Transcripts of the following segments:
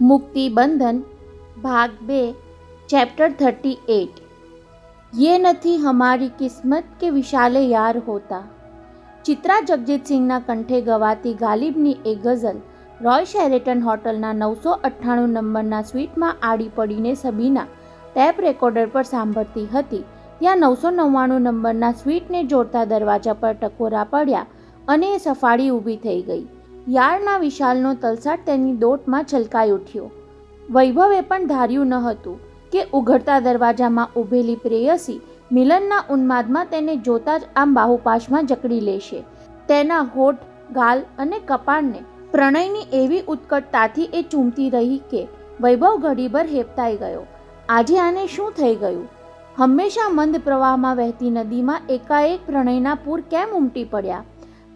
मुक्ति बंधन भाग 2 चैप्टर 38। ये નથી हमारी किस्मत के विशाले यार होता। ચિત્રા જગજીતસિંહના કંઠે ગવાતી ગાલિબની એ ગઝલ રોય શેરેટન હોટલના 998 નંબરના સ્વીટમાં આડી પડીને સબીના ટેપ રેકોર્ડર પર સાંભળતી હતી ત્યાં 999 નંબરના સ્વીટને જોડતા દરવાજા પર ટકોરા પડ્યા અને એ સફાળી ઊભી થઈ ગઈ। યારના વિશાલનો તલસાટ તેની દોટમાં છલકાઈ ઉઠ્યો। વૈભવે પણ ધાર્યું ન હતું કે ઉઘડતા દરવાજામાં ઊભેલી પ્રેયસી મિલનના ઉન્માદમાં તેને જોતા જ આમ બાહુપાશમાં જકડી લેશે। તેના હોઠ, ગાલ અને કપાળને પ્રણયની એવી ઉત્કટતાથી એ ચૂમતી રહી કે વૈભવ ઘડીભર હેપતાઈ ગયો। આજે આને શું થઈ ગયું? હંમેશા મંદ પ્રવાહમાં વહેતી નદીમાં એકાએક પ્રણયના પૂર કેમ ઉમટી પડ્યા?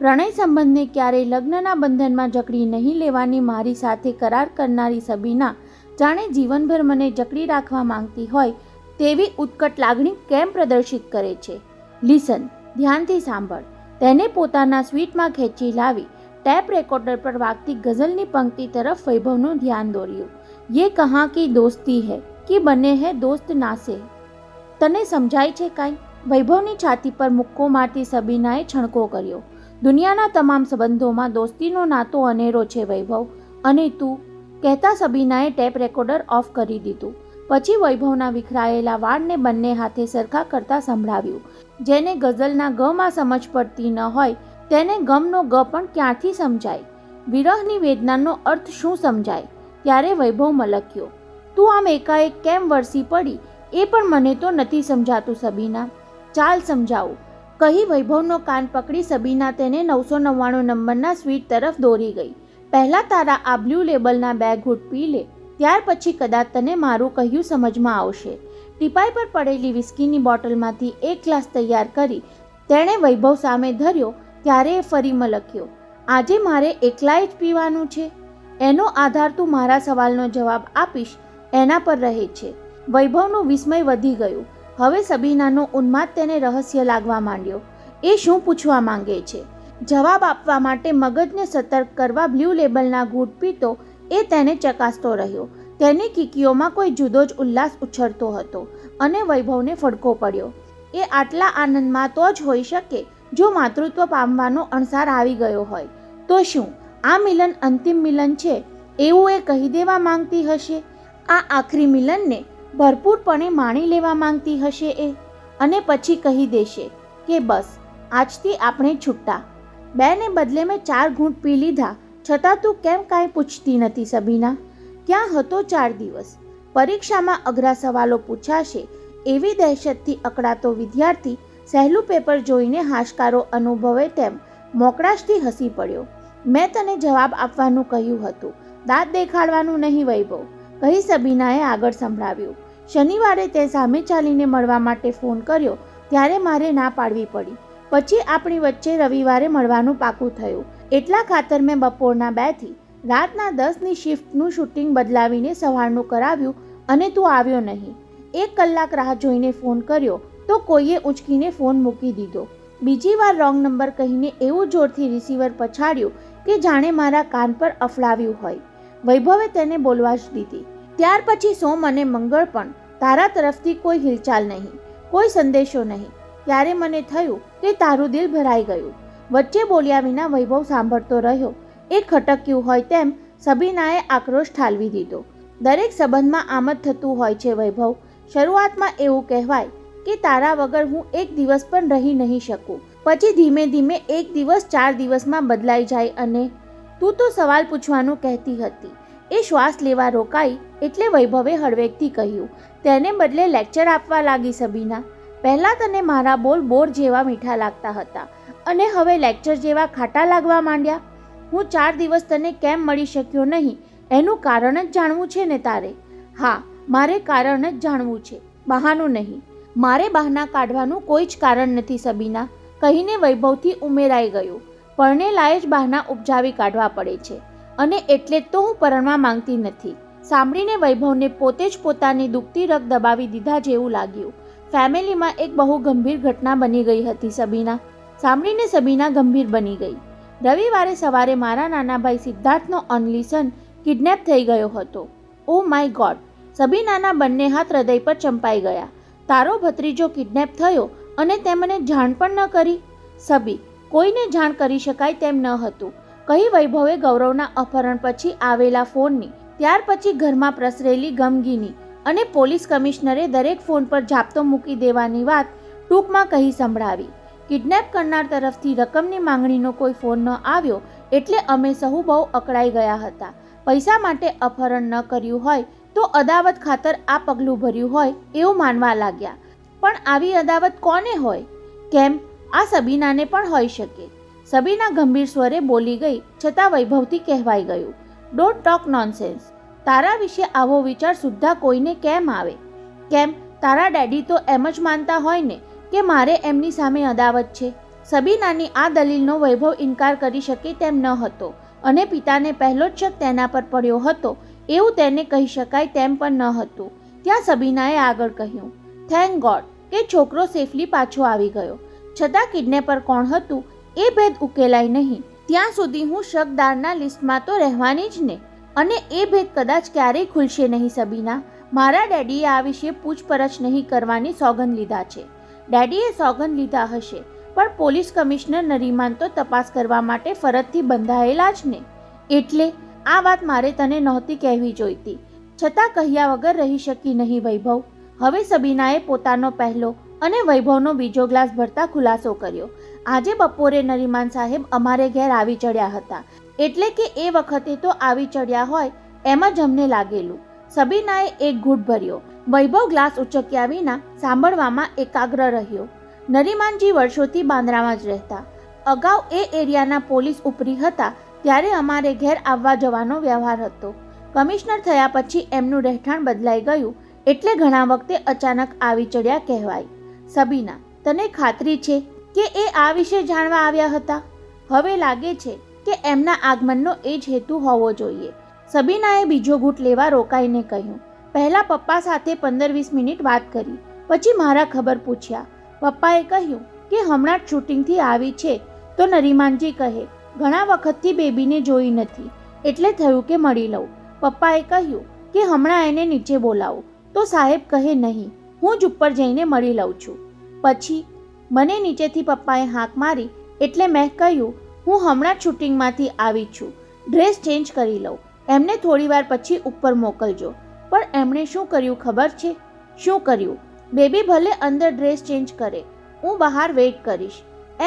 પ્રણય સંબંધને ક્યારેય લગ્નના બંધનમાં જકડી નહીં લેવાની મારી સાથે કરાર કરનારી સબીના જાણે જીવનભર મને જકડી રાખવા માંગતી હોય તેવી ઉત્કટ લાગણી કેમ પ્રદર્શિત કરે છે? લિસન, ધ્યાનથી સાંભળ। તેને પોતાના સ્વીટમાં ખેંચી લાવી ટેપ રેકોર્ડર પર વાગતી ગઝલની પંક્તિ તરફ વૈભવનું ધ્યાન દોર્યું। યે કહા કી દોસ્તી હૈ કે બને હૈ દોસ્ત નાસે। તને સમજાય છે કાંઈ? વૈભવની છાતી પર મુક્કો મારતી સબીનાએ છણકો કર્યો। દુનિયાના તમામ સંબંધોમાં દોસ્તીનો નાતો અનેરો છે વૈભવ, અને તું? કહેતા સબીનાએ ટેપ રેકોર્ડર ઓફ કરી દીધું। પછી વૈભવના વિખરાયેલા વાળને બંને હાથે સરખા કરતા સંભળાવ્યું। જેને ગઝલના ગમાં સમજ પડતી ન હોય તેને ગમનો ગ પણ ક્યાંથી સમજાય? વિરહની વેદનાનો અર્થ શું સમજાય? ત્યારે વૈભવ મલક્યો, તું આમ એકાએક કેમ વરસી પડી એ પણ મને તો નથી સમજાતું સબીના। ચાલ સમજાવું, કહી વૈભવનો કાન પકડી સબીના તેને 999 નંબરના સ્વીટ તરફ દોરી ગઈ। પહેલાં તારા આ બ્લુ લેબલના 2 ઘૂંટ પી લે, ત્યાર પછી કદાચ તને મારું કહ્યું સમજમાં આવશે। ટીપાઈ પર પડેલી વિસ્કીની બોટલમાંથી એક ગ્લાસ તૈયાર કરી તેણે વૈભવ સામે ધર્યો ત્યારે એ ફરી મલક્યો, આજે મારે એકલાએ જ પીવાનું છે? એનો આધાર તું મારા સવાલનો જવાબ આપીશ એના પર રહે છે। વૈભવનું વિસ્મય વધી ગયું। હવે સબીનાનો ઉન્માદ તેને રહસ્ય લાગવા માંડ્યો। એ શું પૂછવા માંગે છે? જવાબ આપવા માટે મગજને સતર્ક કરવા બ્લુ લેબલના ઘૂંટ પીતો એ તેને ચકાસતો રહ્યો। તેની કીકીઓમાં કોઈ જુદો જ ઉલ્લાસ ઉછળતો હતો અને વૈભવને ફડકો પડ્યો। એ આટલા આનંદમાં તો જ હોઈ શકે જો માતૃત્વ પામવાનો અણસાર આવી ગયો હોય। તો શું આ મિલન અંતિમ મિલન છે એવું એ કહી દેવા માંગતી હશે? આ આખરી મિલનને ભરપૂરપણે માણી લેવા માંગતી હશે એ, અને પછી કહી દેશે કે બસ આજથી આપણે છૂટા। 2 ને બદલે મેં 4 ઘૂંટ પી લીધા છતાં તું કેમ કાંઈ પૂછતી નથી સબીના? ક્યાં હતો 4 દિવસ? પરીક્ષામાં અઘરા સવાલો પૂછાશે એવી દહેશતથી અકળાતો વિદ્યાર્થી સહેલું પેપર જોઈને હાશકારો અનુભવે તેમ મોકળાશથી હસી પડ્યો। મેં તને જવાબ આપવાનું કહ્યું હતું, દાંત દેખાડવાનું નહીં વૈભવ, કહી સબીનાએ આગળ સંભળાવ્યું। શનિવારે તે સામે ચાલીને મળવા માટે ફોન કર્યો ત્યારે મારે ના પાડવી પડી। પછી આપણી વચ્ચે રવિવારે મળવાનું પાકું થયું। એટલા ખાતર મેં બપોરના 2 થી રાતના 10ની શિફ્ટનું શૂટિંગ બદલાવીને સવારનું કરાવ્યું અને તું આવ્યો નહીં। 1 કલાક રાહ જોઈને ફોન કર્યો તો કોઈએ ઊંચકીને ફોન મૂકી દીધો। બીજી વાર રોંગ નંબર કહીને એવું જોરથી રિસીવર પછાડ્યું કે જાણે મારા કાન પર અફડાવ્યું હોય। વૈભવે તેને બોલવા જ દીધી। ત્યાર પછી સોમ અને મંગળ પણ તારા તરફથી કોઈ હિલચાલ નહીં, કોઈ સંદેશો નહીં। ત્યારે મને થયું કે તારું દિલ ભરાઈ ગયું। વચ્ચે બોલ્યા વિના વૈભવ સાંભળતો રહ્યો। એ ખટક્યું હોય તેમ સબીનાએ આક્રોશ ઠાલવી દીધો। દરેક સંબંધમાં આમ જ થતું હોય છે વૈભવ। શરૂઆતમાં એવું કહેવાય કે તારા વગર હું એક દિવસ પણ રહી નહીં શકું, પછી ધીમે ધીમે એક દિવસ 4 દિવસમાં બદલાઈ જાય અને તું તો સવાલ પૂછવાનું કહેતી હતી। એ શ્વાસ લેવા રોકાઈ એટલે વૈભવે હળવેકથી કહ્યું, તેને બદલે લેક્ચર આપવા લાગી સબીના। પહેલાં તને મારા બોલ બોર જેવા મીઠા લાગતા હતા અને હવે લેક્ચર જેવા ખાટા લાગવા માંડ્યા। હું 4 દિવસ તને કેમ મળી શક્યો નહીં એનું કારણ જ જાણવું છે ને તારે? હા, મારે કારણ જ જાણવું છે, બહાનું નહીં। મારે બહાના કાઢવાનું કોઈ જ કારણ નથી સબીના, કહીને વૈભવથી ઉમેરાઈ ગયું। પરણેલાએ જ બહાના ઉપજાવી કાઢવા પડે છે અને એટલે જ તો હું પરણવા માંગતી નથી। સાંભળીને વૈભવને પોતે જ પોતાની દુખતી રગ દબાવી દીધા જેવું લાગ્યું। ફેમિલીમાં એક બહુ ગંભીર ઘટના બની ગઈ હતી સબીના। સાંભળીને સબીના ગંભીર બની ગઈ। રવિવારે સવારે મારા નાના ભાઈ સિદ્ધાર્થનો ઓનલી સન કિડનેપ થઈ ગયો હતો। Oh my God! સબીનાના બંને હાથ હૃદય પર ચંપાઈ ગયા. તારો ભત્રીજો કિડનેપ થયો અને તે મને જાણ પણ ન કરી? સબી, કોઈને જાણ કરી શકાય તેમ ન હતું, કહી વૈભવે ગૌરવના અપહરણ પછી આવેલા ફોનની, ત્યાર પછી ઘરમાં પ્રસરેલી ગમગીની અને પોલીસ કમિશનરે દરેક ફોન પર જાપ્તો મૂકી દેવાની વાત ટૂંકમાં કહી સંભળાવી. કિડનેપ કરનાર તરફથી રકમની માંગણીનો કોઈ ફોન ન આવ્યો એટલે અમે સહુ બહુ અકળાઈ ગયા હતા. પૈસા માટે અપહરણ ન કર્યું હોય તો અદાવત ખાતર આ પગલું ભર્યું હોય એવું માનવા લાગ્યા. પણ આવી અદાવત કોને હોય? કેમ, આ સબીનાને પણ હોઈ શકે. સબીના ગંભીર સ્વરે બોલી ગઈ છતાં વૈભવથી કહેવાઈ ગયું, ડોન્ટ ટોક નોનસેન્સ. તારા વિશે આવો વિચાર સુદ્ધા કોઈને કેમ આવે? કેમ, તારા ડેડી તો એમ જ માનતા હોય ને કે મારે એમની સામે અદાવત છે? સબીનાની આ દલીલનો વૈભવ ઇનકાર કરી શકે તેમ ન હતો અને પિતાને પહેલો જ શક તેના પર પડ્યો હતો એવું તેને કહી શકાય તેમ પણ ન હતું. ત્યાં સબીનાએ આગળ કહ્યું, થેન્ક ગોડ કે છોકરો સેફલી પાછો આવી ગયો. છતાં કિડનેપર કોણ હતું એ ભેદ ઉકેલાય નહીં ત્યાં સુધી હું શકદારના લિસ્ટમાં તો રહેવાની જ ને. અને એ ભેદ કદાચ ક્યારેય ખુલશે નહીં સબીના. મારા ડેડીએ આ વિશે પૂછપરછ નહીં કરવાની સોગંદ લીધા છે. ડેડીએ સોગંદ લીધા હશે પણ પોલીસ કમિશનર નરીમાન તો તપાસ કરવા માટે ફરજથી બંધાયેલા જ ને. એટલે આ વાત મારે તને નહોતી કહેવી જોઈતી, છતાં કહ્યા વગર રહી શકી નહીં વૈભવ. હવે સબીનાએ પોતાનો પહેલો અને વૈભવનો બીજો ગ્લાસ ભરતા ખુલાસો કર્યો. આજે બપોરે નરીમાન સાહેબ અમારે ઘેર આવી ચડ્યા હતા, એટલે કે એ વખતે તો આવી ચડ્યા હોય એમ જ અમને લાગેલું. સબીનાએ એક ઘૂંટ ભર્યો. વૈભવ ગ્લાસ ઉચક્યા વિના સાંભળવામાં એકાગ્ર રહ્યો. નરીમાનજી વર્ષોથી બાંદ્રામાં જ રહેતા. અગાઉ એ એરિયાના પોલીસ ઉપરી હતા ત્યારે અમારે ઘેર આવવા જવાનો વ્યવહાર હતો. કમિશનર થયા પછી એમનું રહેઠાણ બદલાઈ ગયું એટલે ઘણા વખતે અચાનક આવી ચડ્યા કહેવાય. સબીના, તને ખાતરી છે કે એ આ વિશે જાણવા આવ્યા હતા? હવે લાગે છે કે એમના આગમનનો એ જ હેતુ હોવો જોઈએ. સબીનાએ બીજો ઘૂંટ લેવા રોકાઈને કહ્યું, પહેલાં પપ્પા સાથે 15-20 મિનિટ વાત કરી, પછી મારા ખબર પૂછ્યા. પપ્પાએ કહ્યું કે હમણાં જ શૂટિંગથી આવી છે. તો નરીમાનજી કહે, ઘણા વખતથી બેબીને જોઈ નથી એટલે થયું કે મળી લઉં. પપ્પાએ કહ્યું કે હમણાં એને નીચે બોલાવો. તો સાહેબ કહે નહીં, હું જ ઉપર જઈને મળી લઉં છું. પછી મને નીચેથી પપ્પાએ હાંક મારી એટલે મેં કહ્યું, હું હમણાં જ શૂટિંગમાંથી આવી છું, ડ્રેસ ચેન્જ કરી લઉં, એમને થોડીવાર પછી ઉપર મોકલજો. પણ એમણે શું કર્યું ખબર છે? શું કર્યું? બેબી ભલે અંદર ડ્રેસ ચેન્જ કરે, હું બહાર વેઇટ કરીશ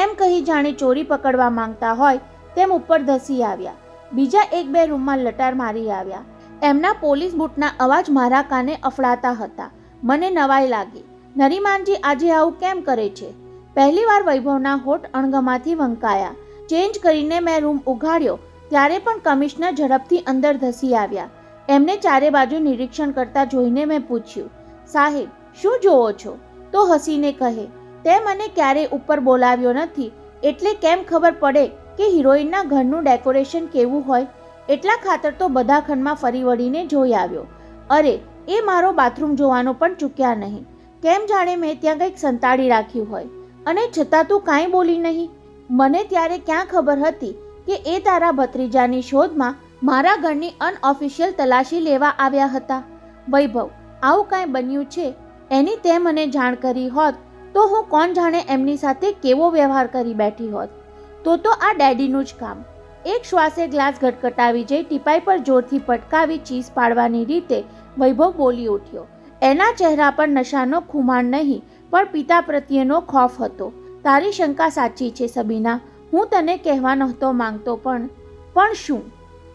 એમ કહી જાણે ચોરી પકડવા માંગતા હોય તેમ ઉપર ધસી આવ્યા. બીજા 1-2 રૂમમાં લટાર મારી આવ્યા. એમના પોલીસ બૂટના અવાજ મારા કાને અફડાતા હતા. મને નવાઈ લાગી, નરીમાનજી આજે આવું કેમ કરે છે? પહેલીવાર વૈભવના હોઠ અણગમાથી વંકાયા. ચેન્જ કરીને મેં રૂમ ઉઘાડ્યો ત્યારે પણ કમિશનર ઝડપથી અંદર ધસી આવ્યા. એમને ચારે બાજુ નિરીક્ષણ કરતા જોઈને મેં પૂછ્યું, સાહેબ શું જોવો છો? તો હસીને કહે, તે મને ક્યારેય ઉપર બોલાવ્યો નથી એટલે કેમ ખબર પડે કે હિરોઈનના ઘરનું ડેકોરેશન કેવું હોય? એટલા ખાતર તો બધા ખંડમાં ફરી વળીને જોઈ આવ્યો. અરે, એ મારો બાથરૂમ જોવાનો પણ ચૂક્યા નહીં. કેમ જાણે મેં ત્યાં કંઈક સંતાડી રાખ્યું હોય. અને છતાં તું કાંઈ બોલી નહીં. મને ત્યારે ક્યાં ખબર હતી કે એ તારા ભત્રીજાની શોધમાં મારા ઘરની અનઓફિશિયલ તલાશી લેવા આવ્યા હતા. વૈભવ, આવું કાંઈ બન્યું છે એની તે મને જાણ કરી હોત તો હું કોણ જાણે એમની સાથે કેવો વ્યવહાર કરી બેઠી હોત. તો આ ડેડીનું જ કામ. એક શ્વાસે ગ્લાસ ગટગટાવી જઈ ટીપાઈ પર જોરથી પટકાવી ચીસ પાડવાની રીતે વૈભવ બોલી ઉઠ્યો. એના ચહેરા પર નશાનો ખુમાણ નહીં પણ પિતા પ્રત્યેનો ખોફ હતો. તારી શંકા સાચી છે સબીના, હું તને કહેવા નહોતો માંગતો પણ શું?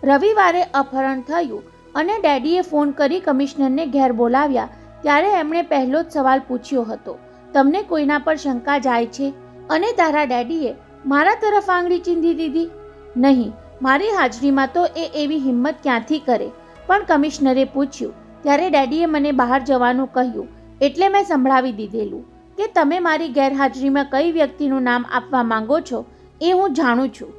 રવિવારે અપહરણ થયું અને ડેડીએ ફોન કરી કમિશનરને ઘેર બોલાવ્યા ત્યારે એમણે પહેલો જ સવાલ પૂછ્યો હતો, તમને કોઈના પર શંકા જાય છે? અને તારા ડેડીએ મારા તરફ આંગળી ચીંધી દીધી. નહીં, મારી હાજરીમાં તો એ એવી હિંમત ક્યાંથી કરે? પણ કમિશનરે પૂછ્યું ત્યારે ડેડીએ મને બહાર જવાનું કહ્યું એટલે મેં સંભળાવી દીધેલું કે તમે મારી ગેરહાજરીમાં કઈ વ્યક્તિનું નામ આપવા માંગો છો એ હું જાણું છું.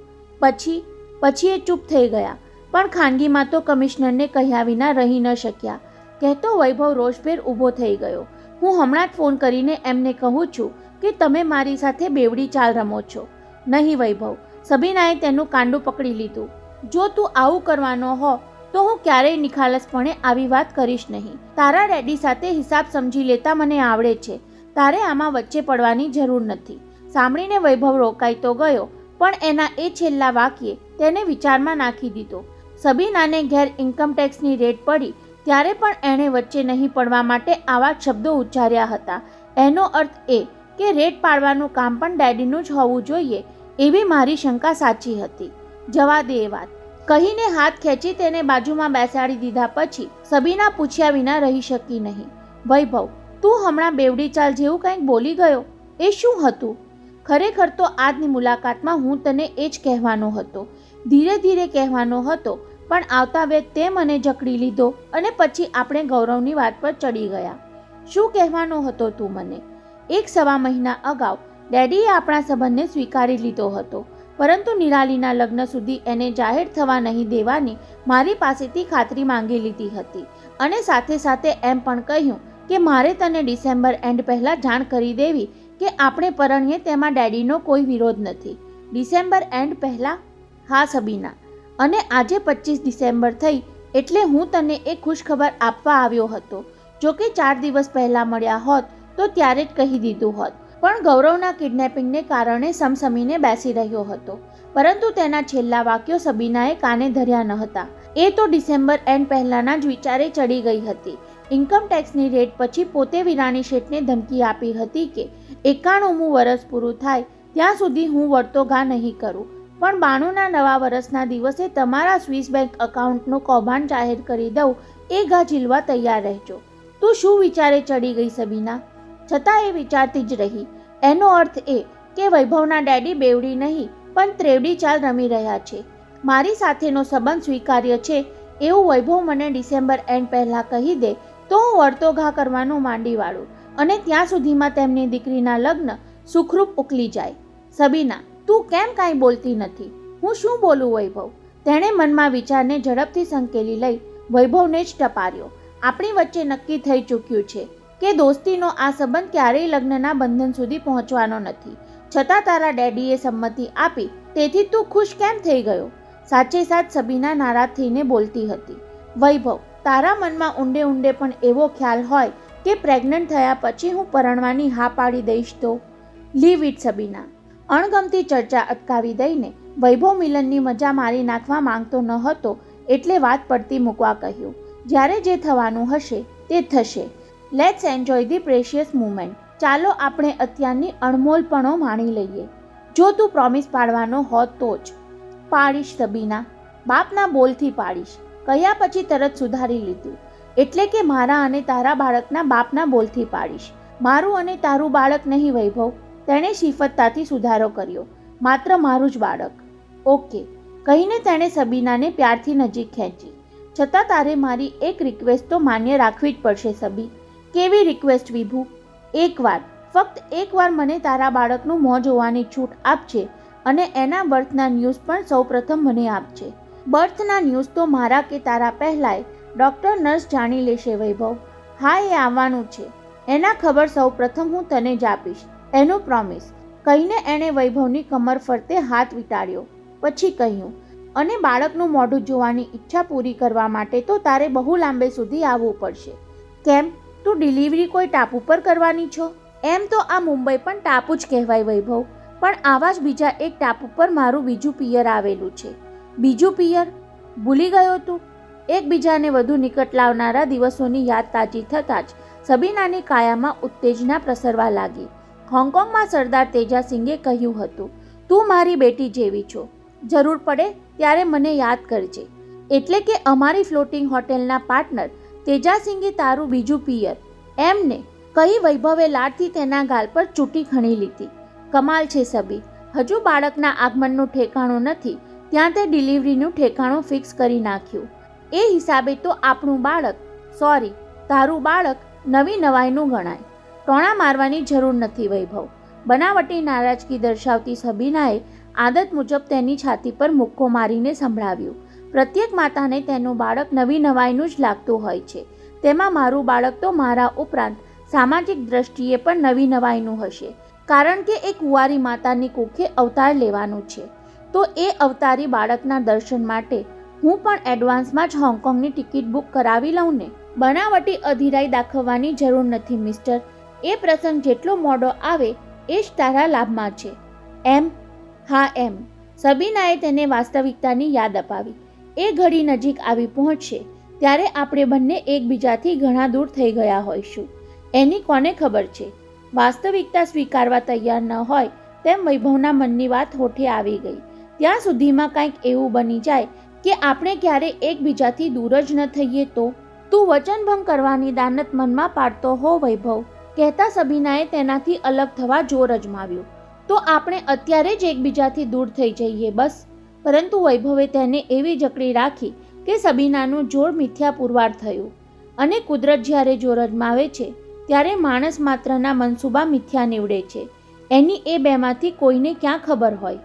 પછી એ ચૂપ થઈ ગયા. પણ ખાનગીમાં તો કમિશનરને કહ્યા વિના રહી ન શક્યા. કહેતો વૈભવ રોષભેર ઊભો થઈ ગયો. હું હમણાં જ ફોન કરીને એમને કહું છું કે તમે મારી સાથે બેવડી ચાલ રમો છો. નહીં વૈભવ, સબીનાએ તેનું કાંડું પકડી લીધું. જો તું આવું કરવાનો હો તો હું ક્યારેય નિખાલસપણે આવી વાત કરીશ નહીં. તારા ડેડી સાથે હિસાબ સમજી લેતા મને આવડે છે. તારે આમાં વચ્ચે પડવાની જરૂર નથી. સાંભળીને વૈભવ રોકાઈ તો ગયો, પણ એના એ છેલ્લા વાક્યે તેને વિચારમાં નાખી દીધો. સબીનાને ઘેર ઇન્કમટેક્સની રેડ પડી ત્યારે પણ એણે વચ્ચે નહીં પડવા માટે આવા શબ્દો ઉચ્ચાર્યા હતા. એનો અર્થ એ કે રેડ પાડવાનું કામ પણ ડેડીનું જ હોવું જોઈએ એવી મારી શંકા સાચી હતી. જવા દે એ વાત, કહીને હાથ ખેંચી તેને બાજુમાં બેસાડી દીધા પછી સબીના પૂછ્યા વિના રહી શકી નહીં. વૈભવ, તું હમણાં બેવડી ચાલ જેવું કંઈક બોલી ગયો, એ શું હતું? ખરેખર તો આજની મુલાકાતમાં હું તને એ જ કહેવાનો હતો, ધીરે ધીરે કહેવાનો હતો, પણ આવતા વેત તે મને જકડી લીધો અને પછી આપણે ગૌરવની વાત પર ચડી ગયા. શું કહેવાનો હતો તું મને? 1.25 મહિના અગાઉ ડેડીએ આપણા સંબંધને સ્વીકારી લીધો હતો, પરંતુ નિરાલીના લગ્ન સુધી એને જાહેર થવા નહીં દેવાની મારી પાસેથી ખાતરી માંગી લીધી હતી અને સાથે સાથે એમ પણ કહ્યું કે મારે તને ડિસેમ્બર એન્ડ પહેલાં જાણ કરી દેવી કે આપણે પરણીએ તેમાં ડેડીનો કોઈ વિરોધ નથી. ડિસેમ્બર એન્ડ પહેલાં? હા સબીના, અને આજે 25 ડિસેમ્બર થઈ એટલે હું તને એક ખુશખબર આપવા આવ્યો હતો. જોકે 4 દિવસ પહેલાં મળ્યા હોત તો ત્યારે જ કહી દીધું હોત, પણ ગૌરવના કિડનેપિંગને કારણે સમસમીને બેસી રહ્યો હતો. પરંતુ તેના છેલ્લા વાક્યો સબીનાએ કાને ધર્યા ન હતા. એ તો ડિસેમ્બર એન્ડ પહેલાંના જ વિચારે ચડી ગઈ હતી. ઇન્કમટેક્સની રેડ પછી પોતે વિરાણી શેઠને ધમકી આપી હતી કે 91મું વર્ષ પૂરું થાય ત્યાં સુધી હું વળતો ઘા નહીં કરું, પણ 92ના નવા વર્ષના દિવસે તમારા સ્વિસ બેંક એકાઉન્ટનું કૌભાંડ જાહેર કરી દઉં એ ઘા ઝીલવા તૈયાર રહેજો. તું શું વિચારે ચડી ગઈ સબીના? છતાં એ વિચારતી જ રહી. એનો અર્થ એ કે વૈભવના ડેડી બેવડી નહીં પણ ત્રેવડી ચાલ રમી રહ્યા છે. મારી સાથેનો સંબંધ સ્વીકાર્ય છે એવું વૈભવ મને ડિસેમ્બર એન્ડ પહેલાં કહી દે તો હું વળતો ઘા કરવાનું માંડી વાળું અને ત્યાં સુધીમાં તેમની દીકરીના લગ્ન સુખરૂપ ઉકલી જાય. સબીના, તું કેમ કાંઈ બોલતી નથી? હું શું બોલું વૈભવ? તેણે મનમાં વિચારને ઝડપથી સંકેલી લઈ વૈભવને જ ટપાર્યો. આપણી વચ્ચે નક્કી થઈ ચૂક્યું છે કે દોસ્તીનો આ સંબંધ ક્યારેય લગ્નના બંધન સુધી પહોંચવાનો નથી. છતાં તારા ડેડીએ સંમતિ આપી તેથી તું ખુશ કેમ થઈ ગયો? સાચે સાચ સબીના નારાજ થઈને બોલતી હતી. વૈભવ, તારા મનમાં ઊંડે ઊંડે પણ એવો ખ્યાલ હોય કે પ્રેગ્નન્ટ થયા પછી હું પરણવાની હા પાડી દઈશ તો? Leave it Sabina. અણગમતી ચર્ચા અટકાવી દઈને વૈભવ મિલનની મજા મારી નાખવા માંગતો ન હતો એટલે વાત પડતી મૂકવા કહ્યું. જ્યારે જે થવાનું હશે તે થશે. Let's enjoy the precious moment. ચાલો આપણે અત્યારની અણમોલપણો માણી લઈએ. જો તું પ્રોમિસ પાડવાનો હોત તો જ. પાડીશ સબીના, બાપના બોલથી પાડીશ. કહ્યા પછી તરત સુધારી લીધું. એટલે કે મારા અને તારા બાળકના બાપના બોલથી પાડીશ. મારું અને તારું બાળક નહીં વૈભવ. તેણે શિફતતાથી સુધારો કર્યો. માત્ર મારું જ બાળક. ઓકે, કહીને તેણે સબીનાને પ્યારથી નજીક ખેંચી. છતાં તારે મારી એક રિક્વેસ્ટ તો માન્ય રાખવી જ પડશે સબી. કેવી રિક્વેસ્ટ વિભુ? એકવાર, ફક્ત એકવાર મને તારા બાળકનું મોં જોવાની છૂટ આપજે અને એના બર્થના ન્યૂઝ પણ સૌપ્રથમ મને આપજે. બર્થના ન્યૂઝ તો મારા કે તારા પહેલાંય ડૉક્ટર નર્સ જાણી લેશે વૈભવ. હા, એ આવવાનું છે. એના ખબર સૌપ્રથમ હું તને જ આપીશ. એનું પ્રોમિસ. કહીને એણે વૈભવની કમર ફરતે હાથ વીંટાળ્યો. પછી કહ્યું, અને બાળકનું મોઢું જોવાની ઈચ્છા પૂરી કરવા માટે તો તારે બહુ લાંબે સુધી આવવું પડશે. કેમ, તું ડિલિવરી કોઈ ટાપુ પર કરવાની છો? એમ તો આ મુંબઈ પણ ટાપુ જ કહેવાય વૈભવ, પણ આવા જ બીજા એક ટાપુ પર મારું બીજું પિયર આવેલું છે. બીજું પિયર? ભૂલી ગયો તું? એકબીજાને વધુ નિકટ લાવનારા દિવસોની યાદ તાજી થતાં જ સબીનાની કાયામાં ઉત્તેજના પ્રસરવા લાગી. હોંગકોંગમાં સરદાર તેજાસિંગે કહ્યું હતું, તું મારી બેટી જેવી છો, જરૂર પડે ત્યારે મને યાદ કરજે. એટલે કે અમારી ફ્લોટિંગ હોટેલના પાર્ટનર તેજાસિંગે તારું બીજું પિયર એમને કહી વૈભવે લાડથી તેના ગાલ પર ચૂંટી ખણી લીધી. કમાલ છે સબી, હજુ બાળકના આગમનનું ઠેકાણું નથી ત્યાં તે ડિલિવરીનું ઠેકાણું ફિક્સ કરી નાખ્યું. એ હિસાબે તો આપણું બાળક, સોરી તારું બાળક નવી નવાઈનું ગણાય. ટોણા મારવાની જરૂર નથી વૈભવ. બનાવટી નારાજગી દર્શાવતી સબીનાએ આદત મુજબ તેની છાતી પર મુક્કો મારીને સંભળાવ્યું. પ્રત્યેક માતાને તેનું બાળક નવી નવાઈનું જ લાગતું હોય છે. તેમાં મારું બાળક તો મારા ઉપરાંત સામાજિક દ્રષ્ટિએ પણ નવી નવાઈનું હશે, કારણ કે એક કુંવારી માતાની કુખે અવતાર લેવાનું છે. તો એ અવતારી બાળકના દર્શન માટે હું પણ એડવાન્સમાં જ હોંગકોંગની ટિકિટ બુક કરાવી લઉં ને. બનાવટી અધીરાઈ દાખવવાની જરૂર નથી મિસ્ટર. એ પ્રસંગ જેટલો મોડો આવે એ જ તારા લાભમાં છે. એમ? હા એમ. સબીનાએ તેને વાસ્તવિકતાની યાદ અપાવી. એ ઘડી નજીક આવી પહોંચશે ત્યારે આપણે બંને એકબીજાથી ઘણા દૂર થઈ ગયા હોઈશું. એની કોને ખબર છે. વાસ્તવિકતા સ્વીકારવા તૈયાર ન હોય તેમ વૈભવના મનની વાત હોઠે આવી ગઈ. ત્યાં સુધીમાં કંઈક એવું બની જાય કે આપણે ક્યારે એકબીજાથી દૂર જ ન થઈએ તો. તું વચનભંગ કરવાની દાનત મનમાં પાડતો હો વૈભવ, કહેતા સબીનાએ તેનાથી અલગ થવા જોર અજમાવ્યું. તો આપણે અત્યારે જ એકબીજાથી દૂર થઈ જઈએ બસ. પરંતુ વૈભવે તેને એવી જકડી રાખી કે સબીનાનું જોર મિથ્યા પુરવાર થયું. અને કુદરત જ્યારે જોર અજમાવે છે ત્યારે માણસ માત્રના મનસૂબા મિથ્યા નીવડે છે. એની એ બેમાંથી કોઈને ક્યાં ખબર હોય.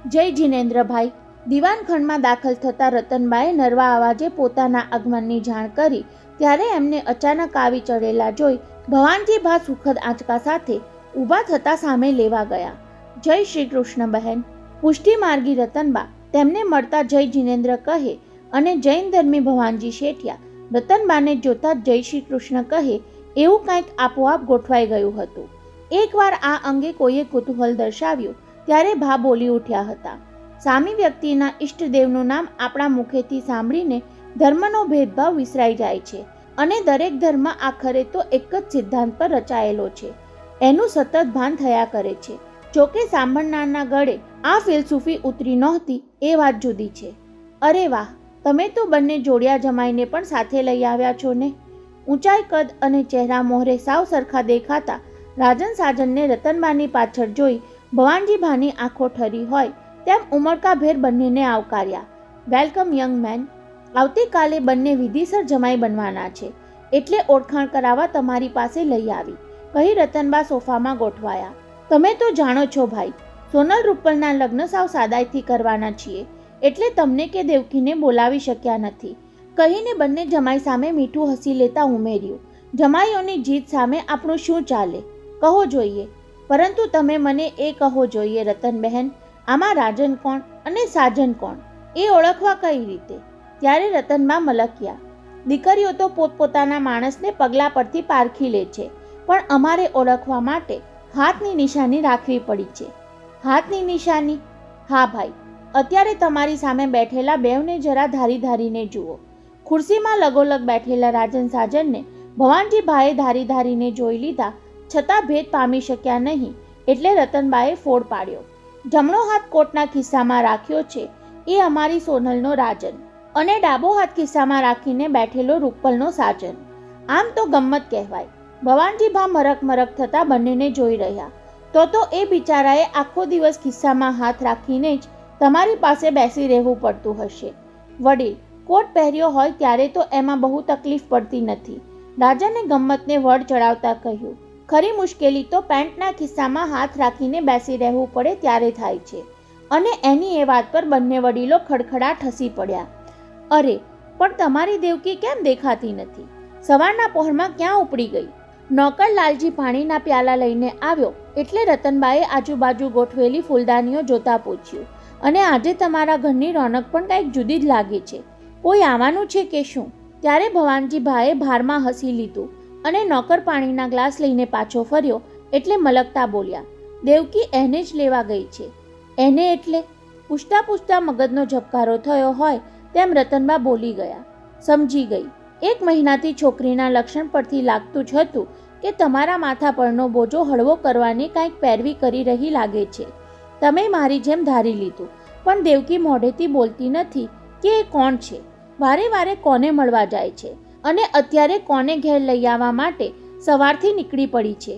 જય જિનેન્દ્રભાઈ. દિવાનખંડમાં દાખલ થતા રતનબાએ નરવા અવાજે પોતાના આગમનની જાણ કરી ત્યારે એમને અચાનક આવી ચડેલા જોઈ ભવાનજીભા સુખદ આંચકા સાથે ઊભા થતા સામે લેવા ગયા. જય શ્રી કૃષ્ણ બહેન. પુષ્ટિ માર્ગી રતનબા તેમને મળતા જય જિનેન્દ્ર કહે અને જૈન ધર્મી ભવાનજી શેઠિયા રતનબાને જોતા જય શ્રી કૃષ્ણ કહે એવું કંઈક આપોઆપ ગોઠવાઈ ગયું હતું. એકવાર આ અંગે કોઈએ કુતૂહલ દર્શાવ્યું ત્યારે ભા બોલી ઉઠ્યા હતા. સામી વ્યક્તિના ઈષ્ટદેવનું નામ આપણા મુખેથી સાંભળીને ધર્મનો ભેદભાવ વિસરાઈ જાય છે અને દરેક ધર્મ આખરે તો એક જ સિદ્ધાંત પર રચાયેલો છે એનું સતત ભાન થયા કરે છે. જોકે સાંભળનારના ગળે આ ફિલસૂફી ઉતરી નહોતી એ વાત જુદી છે. અરે વાહ, તમે તો બંને જોડિયા જમાઈને પણ સાથે લઈ આવ્યા છો ને. ઊંચાઈ કદ અને ચહેરા મોહરે સાવ સરખા દેખાતા રાજન સાજનને રતનબાની પાછળ જોઈ ભવાનજીભાની આંખો ઠરી હોય તેમ ઉમળકાભેર બંનેને આવકાર્યા. Welcome young man. આવતીકાલે બંને વિધિસર જમાઈ બનવાના છે એટલે ઓળખાણ કરાવવા તમારી પાસે લઈ આવી, કહી રતનબા સોફામાં ગોઠવાયા. તમે તો જાણો છો ભાઈ, સોનલ રૂપલના લગ્ન સાવ સાદાઈથી કરવાના છીએ એટલે તમને કે દેવકીને બોલાવી શક્યા નથી, કહીને બંને જમાઈ સામે મીઠું હસી લેતા ઉમેર્યું. જમાઈઓની જીત સામે આપણું શું ચાલે કહો જોઈએ. પરંતુ તમે મને એ કહો જોઈએ રતન બહેન, આમાં રાજન કોણ અને સાજન કોણ એ ઓળખવા કઈ રીતે? ત્યારે રતનબા મલક્યા. દીકરીઓ તો પોતપોતાના માણસને પગલા પરથી પારખી લે છે પણ અમારે ઓળખવા માટે હાથની નિશાની રાખવી પડી છે. હાથની નિશાની? હા ભાઈ, અત્યારે તમારી સામે બેઠેલા બેવને જરા ધારી ધારીને જુઓ. ખુરશીમાં લગોલગ બેઠેલા રાજન સાજનને ભવાનજીભાઈએ ધારી ધારીને જોઈ લીધા છતાં ભેદ પામી શક્યા નહીં એટલે રતનબાએ ફોડ પાડ્યો. જમણો હાથ કોટના ખિસ્સામાં રાખ્યો છે એ અમારી સોનલનો રાજન અને ડાબો હાથ ખિસ્સામાં રાખીને બેઠેલો રૂપલનો સાજન. આમ તો ગમ્મત કહેવાય. ભવાનજીભા મરક મરક થતા બંનેને જોઈ રહ્યા. તો એ બિચારાએ આખો દિવસ ખિસ્સામાં હાથ રાખીને જ તમારી પાસે બેસી રહેવું પડતું હશે. વડીલ, કોટ પહેર્યો હોય ત્યારે તો એમાં બહુ તકલીફ પડતી નથી, રાજાને ગમ્મતને વડ ચડાવતા કહ્યું. ખરી મુશ્કેલી તો પેન્ટના ખિસ્સામાં હાથ રાખીને બેસી રહેવું પડે ત્યારે થાય છે. અને એની એ વાત પર બંને વડીલો ખડખડાટ હસી પડ્યા. અરે પણ તમારી દેવકી કેમ દેખાતી નથી? સવારના પહોરમાં ક્યાં ઉપડી ગઈ? નોકર લાલજી પાણીના પ્યાલા લઈને આવ્યો એટલે રતનબાએ આજુબાજુ ગોઠવેલી ફૂલદાનીઓ જોતા પૂછ્યું. અને આજે તમારા ઘરની રોનક પણ કંઈક જુદી જ લાગે છે. કોઈ આવવાનું છે કે શું? ત્યારે ભવાનજીભાઈએ ભારમાં હસી લીધું અને નોકર પાણીના ગ્લાસ લઈને પાછો ફર્યો એટલે મલકતા બોલ્યા. દેવકી એને જ લેવા ગઈ છે. એને એટલે? પૂછતા પૂછતા મગજનો ઝબકારો થયો હોય તેમ રતનબા બોલી ગયા. સમજી ગઈ. 1 મહિનાથી છોકરીના લક્ષણ પરથી લાગતું જ હતું કે તમારા માથા પરનો બોજો હળવો કરવાની કંઈક પેરવી કરી રહી લાગે છે. તમે મારી જેમ ધારી લીધું પણ દેવકી મોઢેથી બોલતી નથી કે એ કોણ છે, વારે વારે કોને મળવા જાય છે અને અત્યારે કોને ઘેર લઈ આવવા માટે સવારથી નીકળી પડી છે.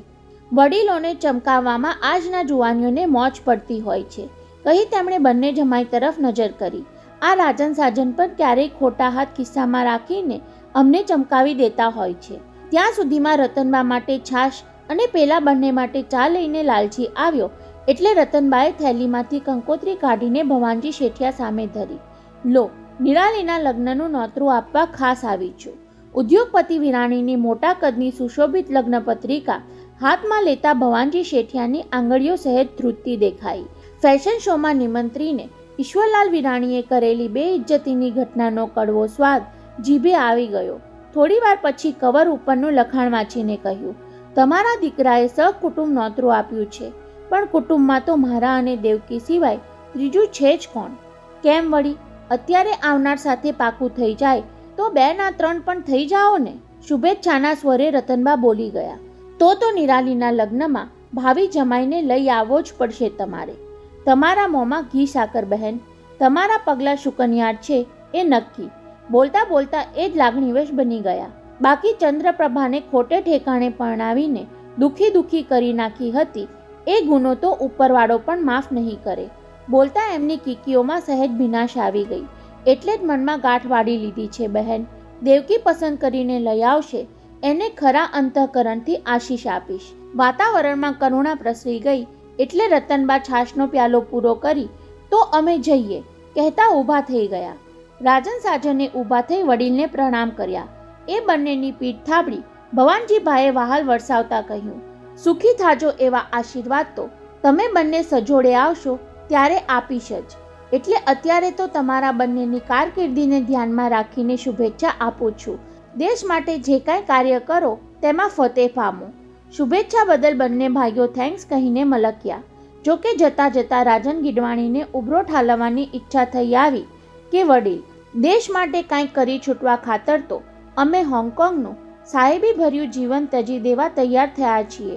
વડીલોને ચમકાવવામાં આજના જુવાનીઓને મોજ પડતી હોય છે, કહી તેમણે બંને જમાઈ તરફ નજર કરી. આ રાજન સાજન પર ક્યારેય ખોટા હાથ ખિસ્સામાં રાખીને અમને ચમકાવી દેતા હોય છે. ત્યાં સુધીમાં રતનબા માટે છાશ અને પેલા બંને માટે ચા લઈને લાલજી આવ્યો એટલે રતનબાએ થેલીમાંથી કંકોત્રી કાઢીને ભવાનજી શેઠિયા સામે ધરી. લો, નિરાલીના લગ્નનું નોતરું આપવા ખાસ આવી છું. ઉદ્યોગપતિ વિરાણીની મોટા કદની સુશોભિત લગ્ન પત્રિકા હાથમાં લેતા ભવાનજી શેઠિયાની આંગળીઓ સહેજ ધ્રુજતી દેખાઈ. ફેશન શોમાં નિમંત્રીને ઈશ્વરલાલ વિરાણીએ કરેલી બેઇજ્જતીની ઘટનાનો કડવો સ્વાદ જીભે આવી ગયો. થોડી વાર પછી કવર ઉપરનું લખાણ વાંચીને કહ્યું, તમારા દીકરાએ સહકુટુંબ નોતરું આપ્યું છે, પણ કુટુંબમાં તો મારા અને દેવકી સિવાય ત્રીજું છે જ કોણ? કેમ વળી? અત્યારે આવનાર સાથે પાકું થઈ જાય તો 2 ના 3 પણ થઈ જાઓ ને. શુભેચ્છાના સ્વરે રતનબા બોલી ગયા. તો નિરાલીના લગ્નમાં ભાવિ જમાઈને લઈ આવવો જ પડશે તમારે. તમારા મોંમાં ઘી સાકર બહેન. તમારા પગલાં શુકનિયાળ છે એ નક્કી. બોલતા બોલતા એ જ લાગણીવશ બની ગયા. બાકી ચંદ્રપ્રભાને ખોટે ઠેકાણે પરણાવીને દુખી કરી નાખી હતી એ ગુનો તો ઉપરવાળો પણ માફ નહીં કરે. બોલતા એમની કીકીઓમાં સહેજ ભીનાશ આવી ગઈ. એટલે જ મનમાં ગાંઠ વાળી લીધી છે બહેન. દેવકી પસંદ કરીને લઈ આવશે એને ખરા અંતઃકરણથી આશીષ આપીશ. વાતાવરણમાં કરુણા પ્રસરી ગઈ એટલે રતનબા છાશનો પ્યાલો પૂરો કરી તો અમે જઈએ કહેતા ઊભા થઈ ગયા. રાજન સાજને ઊભા થઈ વડીલને પ્રણામ કર્યા. એ બંનેની પીઠ થાબડી ભવાનજીભાઈએ વહાલ વરસાવતા કહ્યું, સુખી થાજો એવા આશીર્વાદ તો તમે બંને સજોડે આવશો ત્યારે આપીશ જ. એટલે અત્યારે તો તમારા બંનેની કારકિર્દીને ધ્યાનમાં રાખીને શુભેચ્છા આપું છું. દેશ માટે જે કાંઈ કાર્ય કરો તેમાં ફતેહ પામો. શુભેચ્છા બદલ બંને ભાઈઓ થેન્ક્સ કહીને મલક્યા. જોકે જતાં જતાં રાજન ગીડવાણીને ઉભરો ઠાલવવાની ઈચ્છા થઈ આવી કે વડીલ, દેશ માટે કાંઈક કરી છૂટવા ખાતર તો અમે હોંગકોંગનું સાહેબી ભર્યું જીવન તજી દેવા તૈયાર થયા છીએ.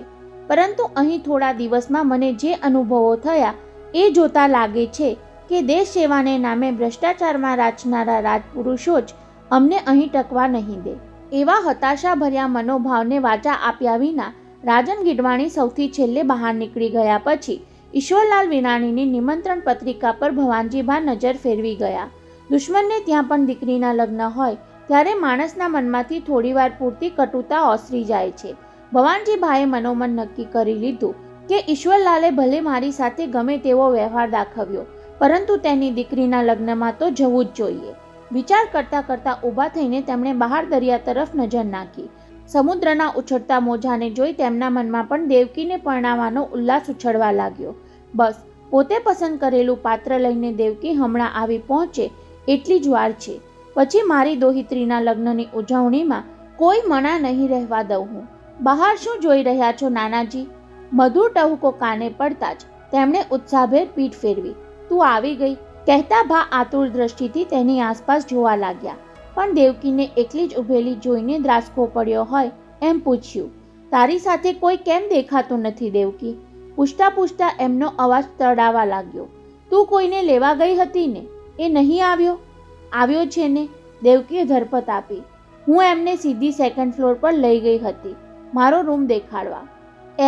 પરંતુ અહીં થોડા દિવસમાં મને જે અનુભવો થયા એ જોતા લાગે છે કે દેશ સેવાને નામે ભ્રષ્ટાચારમાં રાચનારા રાજપુરુષો જ અમને અહીં ટકવા નહીં દે. એવા હતાશાભર્યા મનોભાવને વાચા આપ્યા વિના રાજન ગીડવાણી સૌથી છેલ્લે બહાર નીકળી ગયા પછી ઈશ્વરલાલ વિરાણીની નિમંત્રણ પત્રિકા પર ભવાનજીભા નજર ફેરવી ગયા. દુશ્મનને ત્યાં પણ દીકરીના લગ્ન હોય ત્યારે માણસના મનમાંથી થોડીવાર પૂરતી કટુતા ઓસરી જાય છે. ભવાનજીભાઈએ મનોમન નક્કી કરી લીધું કે ઈશ્વરલાલે ભલે મારી સાથે ગમે તેવો વ્યવહાર દાખવ્યો, પરંતુ તેની દીકરીના લગ્નમાં તો જવું જ જોઈએ. વિચાર કરતાં કરતાં ઊભા થઈને તેમણે બહાર દરિયા તરફ નજર નાખી. સમુદ્રના ઉછળતા મોજાને જોઈ તેમના મનમાં પણ દેવકીને પરણાવવાનો ઉલ્લાસ ઉછળવા લાગ્યો. બસ પોતે પસંદ કરેલું પાત્ર લઈને દેવકી હમણાં આવી પહોંચે એટલી જ વાર છે. પછી મારી દોહિત્રીના લગ્નની ઉજવણીમાં કોઈ મણા નહીં રહેવા દઉં હું. બહાર શું જોઈ રહ્યા છો નાનાજી? મધુર ટહુકો કાને પડતા જ તેમણે ઉત્સાહભેર પીઠ ફેરવી. તું આવી ગઈ કહેતા ભા આતુર દ્રષ્ટિથી તેની આસપાસ જોવા લાગ્યા. પણ દેવકીને એકલી જ ઊભેલી જોઈને દ્રાસકો પડ્યો હોય એમ પૂછ્યું, તારી સાથે કોઈ કેમ દેખાતું નથી દેવકી? પૂછતા પૂછતા એમનો અવાજ તડાવા લાગ્યો. તું કોઈને લેવા ગઈ હતી ને? એ નહીં આવ્યો? આવ્યો છે ને, દેવકીએ ધરપત આપી. હું એમને સીધી 2nd ફ્લોર પર લઈ ગઈ હતી મારો રૂમ દેખાડવા.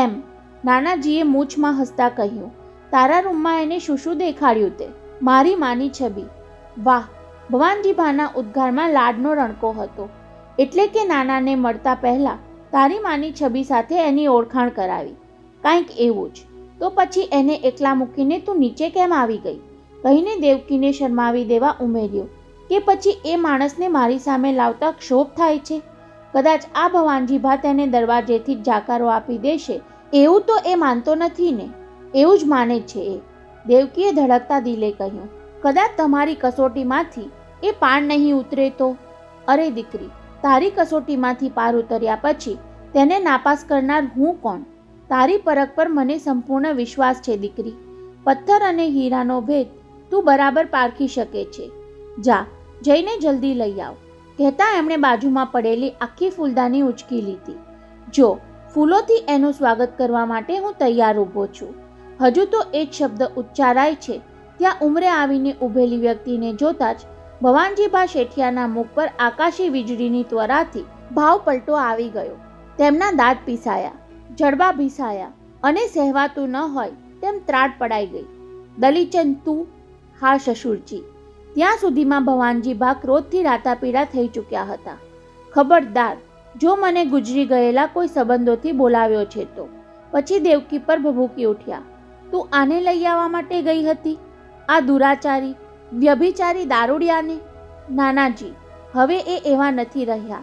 એમ? નાનાજીએ મૂછમાં હસતા કહ્યું. તારા રૂમમાં એને શું દેખાડ્યું તે? મારી માની છબી. વાહ! ભવાનજીભાના ઉદ્ગારમાં લાડનો રણકો હતો. એટલે કે નાનાને મળતા પહેલા તારી માની છબી સાથે એની ઓળખાણ કરાવી. કાંઈક એવું જ. તો પછી એને એકલા મૂકીને તું નીચે કેમ આવી ગઈ? કહીને દેવકીને શરમાવી દેવા ઉમેર્યું કે પછી એ માણસને મારી સામે લાવતા ક્ષોભ થાય છે. કદાચ આ ભવાનજીભા તેને દરવાજેથી જ જાકારો આપી દેશે એવું તો એ માનતો નથી ને? એવું જ માને છે એ. દેવકીએ ધડકતા દિલે કહ્યું. કદાચ તમારી કસોટીમાંથી એ પાર નહીં ઉતરે તો? અરે દીકરી, તારી કસોટીમાંથી પાર ઉતર્યા પછી તેને નાપાસ કરનાર હું કોણ? તારી પરખ પર મને સંપૂર્ણ વિશ્વાસ છે દીકરી. પથ્થર અને હીરાનો ભેદ તું બરાબર પારખી શકે છે. જા, જઈને જલ્દી લઈ આવ. કહેતા એમણે બાજુમાં પડેલી આખી ફૂલદાની ઉચકી લીધી. જો, ફૂલોથી એનું સ્વાગત કરવા માટે હું તૈયાર ઊભો છું. હજુ તો એ જ શબ્દ ઉચ્ચારાય છે ત્યાં ઉંમરે આવીને ઊભેલી વ્યક્તિને જોતા જ ભવાનજીભા શેઠિયાના મુખ પર આકાશી વીજળીની ત્વરાથી ભાવ પલટો આવી ગયો. તેમના દાંત પીસાયા, જડબા ભીસાયા અને સહેવાતું ન હોય તેમ ત્રાડ પડાઈ ગઈ. દલીચંદ તું? હા સસુરજી. ત્યાં સુધીમાં ભવાનજીભા ક્રોધથી રાતાપીળા થઈ ચૂક્યા હતા. ખબરદાર, જો મને ગુજરી ગયેલા કોઈ સંબંધોથી બોલાવ્યો છે તો. પછી દેવકી પર ભભૂકી ઉઠ્યા. તું આને લઈ આવવા માટે ગઈ હતી? આ દુરાચારી વ્યભિચારી દારૂડિયાને? નાનાજી, હવે એ એવા નથી રહ્યા.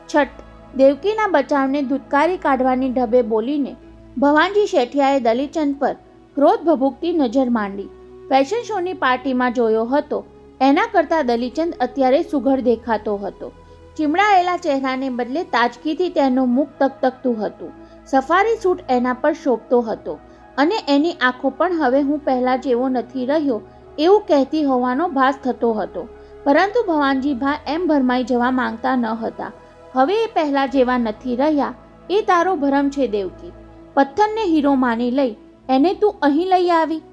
છઠ! દેવકીના બચાવને ધુતકારી કાઢવાની ઢબે બોલીને ભવાનજી શેઠિયાએ દલીચંદ પર ક્રોધ ભભૂકતી નજર માંડી. ફેશન શોની પાર્ટીમાં જોયો હતો એના કરતાં દલીચંદ અત્યારે સુઘડ દેખાતો હતો. ચીમડાયેલા ચહેરાને બદલે તાજગીથી તેનું મુખ તકતકતું હતું. સફારી સૂટ એના પર શોભતો હતો અને એની આંખો પણ હવે હું પહેલાં જેવો નથી રહ્યો એવું કહેતી હોવાનો ભાસ થતો હતો. પરંતુ ભવાનજીભા એમ ભરમાઈ જવા માંગતા ન હતા. હવે એ પહેલાં જેવા નથી રહ્યા એ તારો ભરમ છે દેવકી. પથ્થરને હીરો માની લઈ એને તું અહીં લઈ આવી.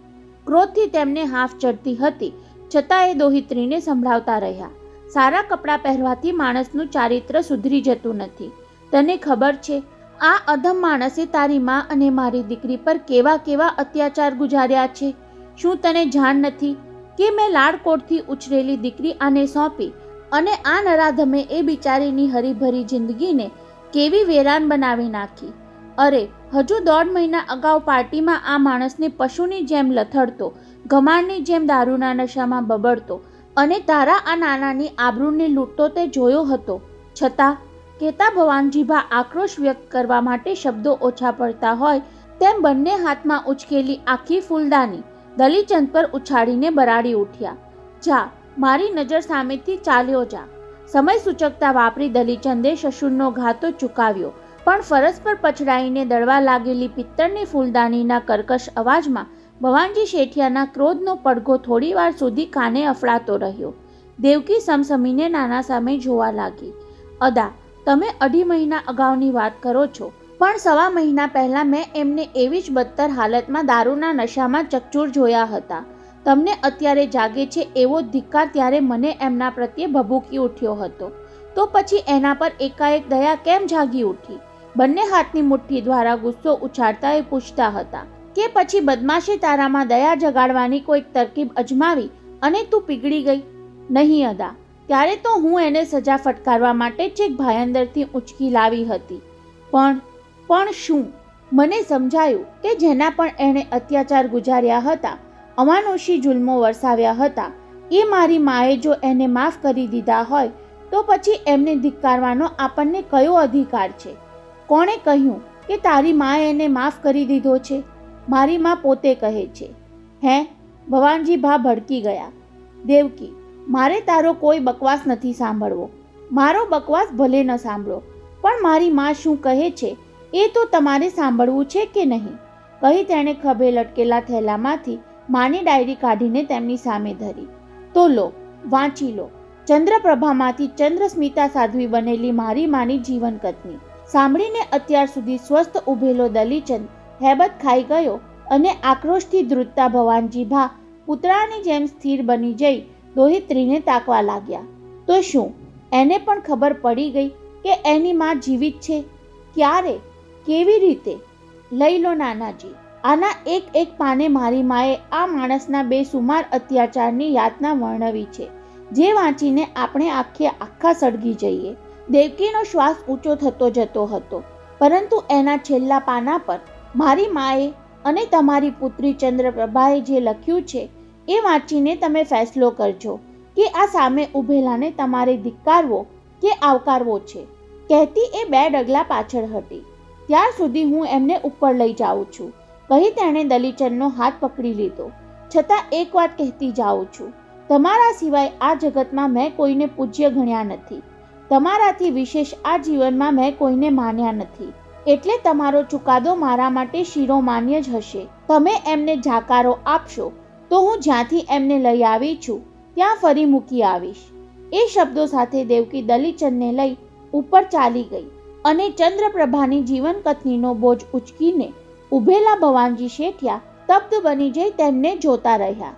ક્રોધથી તેમને હાફ ચડતી હતી છતાં એ દોહિત્રીને સંભળાવતા રહ્યા. સારા કપડાં પહેરવાથી માણસનું ચારિત્ર સુધરી જતું નથી. તને ખબર છે આ અધમ માણસે તારી માં અને મારી દીકરી પર કેવા કેવા અત્યાચાર ગુજાર્યા છે? શું તને જાણ નથી કે મેં લાડકોડથી ઉછરેલી દીકરી આને સોંપી અને આ નરાધમે એ બિચારીની હરીભરી જિંદગીને કેવી વેરાન બનાવી નાખી? અરે હજુ 1.5 મહિના અગાઉ પાર્ટીમાં આ માણસને પશુની જેમ લથડતો, ગમાણની જેમ દારૂના નશામાં બબડતો અને તારા આ નાનાની આબરૂને લૂંટતો તે જોયો હતો. છતાં કહેતા ભવાનજીભા આક્રોશ વ્યક્ત કરવા માટે શબ્દો ઓછા પડતા હોય તેમ બંને હાથમાં ઉચકેલી આખી ફૂલદાની દલીચંદ પર ઉછાળીને બરાડી ઉઠ્યા. જા, મારી નજર સામેથી ચાલ્યો જા. સમય સૂચકતા વાપરી દલીચંદે શશુરનો ઘા તો ચૂકાવ્યો, પણ ફરસ પર પછડાઈને દળવા લાગેલી પિત્તળની ફૂલદાનીના કર્કશ અવાજમાં ભવાનજી શેઠિયાના ક્રોધનો પડઘો થોડીવાર સુધી કાને અફળાતો રહ્યો. દેવકી સમસમીને નાના સામે જોવા લાગી. અદા, તમે 2.5 મહિના અગાઉની વાત કરો છો, પણ 1.25 મહિના પહેલાં મેં એમને એવી જ બદતર હાલતમાં દારૂના નશામાં ચકચૂર જોયા હતા. તમને અત્યારે જાગે છે એવો ધિક્કાર ત્યારે મને એમના પ્રત્યે ભભૂકી ઉઠ્યો હતો. તો પછી એના પર એકાએક દયા કેમ જાગી ઉઠી? બંને હાથની મુઠ્ઠી દ્વારા ગુસ્સો ઉછાળતા એ પૂછતા હતા કે પછી બદમાશે તારામાં દયા જગાડવાની કોઈક તરકીબ અજમાવી અને તું પીગળી ગઈ? નહીં અદા, ત્યારે તો હું એને સજા ફટકારવા માટે છેક ભાયંદરથી ઉંચકી લાવી હતી. પણ શું? મને સમજાયું કે જેના પણ એણે અત્યાચાર ગુજાર્યા હતા, અમાનુષી જુલ્મો વરસાવ્યા હતા, એ મારી માએ જો એને માફ કરી દીધા હોય તો પછી એમને ધિક્કારવાનો આપણને કયો અધિકાર છે? કોણે કહ્યું કે તારી માએ એને માફ કરી દીધો છે? મારી માં પોતે કહે છે. હે? ભવાનજીભા ભડકી ગયા. દેવકી, મારે તારો કોઈ બકવાસ નથી સાંભળવો. મારો બકવાસ ભલે ન સાંભળો, પણ મારી માં શું કહે છે એ તો તમારે સાંભળવું છે કે નહીં? કહી તેણે ખભે લટકેલા થેલામાંથી માની ડાયરી કાઢીને તેમની સામે ધરી. તો લો, વાંચી લો. ચંદ્રપ્રભામાંથી ચંદ્રસ્મિતા સાધ્વી બનેલી મારી માની જીવન કથની. સાંભળીને અત્યાર સુધી સ્વસ્થ ઊભેલો દલીચંદ હેબત ખાઈ ગયો અને આક્રોશથી ધ્રુજતા ભવાનજીભા પુતળાની જેમ સ્થિર બની જઈ દોહિત્રીને તાકવા લાગ્યા. તો શું એને પણ ખબર પડી ગઈ કે એની માં જીવિત છે? ક્યારે? કેવી રીતે? લઈ લો નાનાજી, આના એક પાને મારી માએ આ માણસના બેસુમાર અત્યાચારની યાતના વર્ણવી છે, જે વાંચીને આપણે આખા સળગી જઈએ. દેવકીનો શ્વાસ ઊંચો થતો જતો હતો, પરંતુ એના છેલ્લા પાના પર મારી માએ અને તમારી પુત્રી ચંદ્રપ્રભાએ જે લખ્યું છે એ વાંચીને તમે ફેસલો કરજો કે આ સામે ઊભેલાને તમારે ધિક્કારવો કે આવકારવો છે. કહેતી એ 2 ડગલા પાછળ હટી. ત્યાર સુધી હું એમને ઉપર લઈ જાઉં છું, કહી તેણે દલીચંદનો હાથ પકડી લીધો. છતાં એક વાત કહેતી જાઉં છું, તમારા સિવાય આ જગતમાં મેં કોઈને પૂજ્ય ગણ્યા નથી. તમારાથી વિશેષ આ જીવનમાં મેં કોઈને માન્યા નથી. એટલે તમારો ચુકાદો મારા માટે શિરોમાન્ય જ હશે. તમે એમને જાકારો આપશો તો હું જ્યાંથી એમને લઈ આવી છું ત્યાં ફરી મૂકી આવીશ. એ શબ્દો સાથે દેવકી દલીચંદને લઈ ઉપર ચાલી ગઈ અને ચંદ્રપ્રભાની જીવન કથનીનો બોજ ઉચકીને ઊભેલા ભવાનજી શેઠિયા સ્તબ્ધ બની જઈ તેમને જોતા રહ્યા.